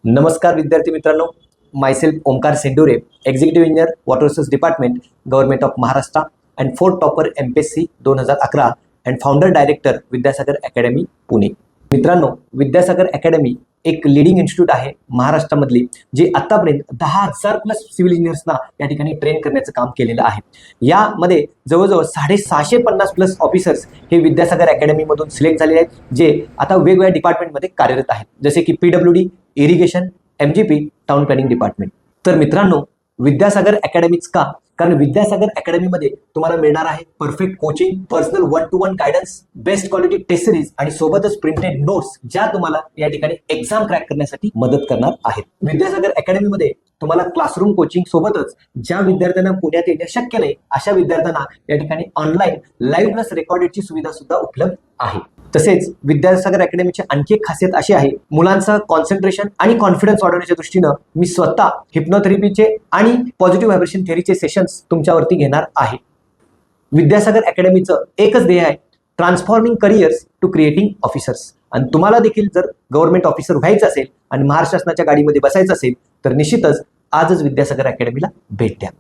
नमस्कार विद्यार्थी मित्रांनो, myself Omkar Sendure, executive engineer water resource department, government of Maharashtra and fourth topper MPSC 2011 and founder director Vidyasagar academy Pune. मित्रांनो, Vidyasagar academy एक leading institute आहे महाराष्ट्रामधली, जी आतापर्यंत 10,000 प्लस सिव्हिल इंजिनियर्सना या ठिकाणी ट्रेन करण्याचं काम केलेलं आहे. यामध्ये जवळजवळ 650 प्लस ऑफिसर्स हे विद्यासागर अकॅडमीमधून सिलेक्ट झालेले आहेत, जे आता वेगवेगळ्या डिपार्टमेंटमध्ये कार्यरत आहेत, जसे की PWD, irrigation, MGP, town planning department. तर मित्रांनो, विद्यासागर अकॅडमीच का? कारण विद्यासागर अकॅडमीमध्ये तुम्हाला मिळणार आहे perfect coaching, personal 1-to-1 guidance, best quality test series आणि सोबतच प्रिंटेड नोट्स, ज्या तुम्हाला या ठिकाणी एक्झाम क्रॅक करण्यासाठी मदत करणार आहेत. विद्यासागर अकॅडमीमध्ये तुम्हाला क्लासरूम कोचिंग सोबतच ज्या विद्यार्थ्यांना पुण्यात येणे शक्य नाही अशा विद्यार्थ्यांना या ठिकाणी ऑनलाईन लाईव्ह प्लस रेकॉर्डेडची सुविधा सुद्धा उपलब्ध आहे. तसेच विद्यासागर अकॅडमीची आणखी एक खासियत अशी आहे, मुलांचं कॉन्सन्ट्रेशन आणि कॉन्फिडन्स वाढवण्याच्या दृष्टीनं मी स्वतः हिप्नोथेरपीचे आणि पॉझिटिव्ह व्हायब्रेशन थेअरीचे सेशन्स तुमच्यावरती घेणार आहे. विद्यासागर अकॅडमीचं एकच ध्येय आहे, transforming careers to creating officers. आणि तुम्हाला देखील जर गव्हर्नमेंट ऑफिसर व्हायचं असेल आणि महाराष्ट्र शासनाच्या गाडीमध्ये बसायचं असेल तर निश्चितच आजच विद्यासागर अकॅडमीला भेट द्या.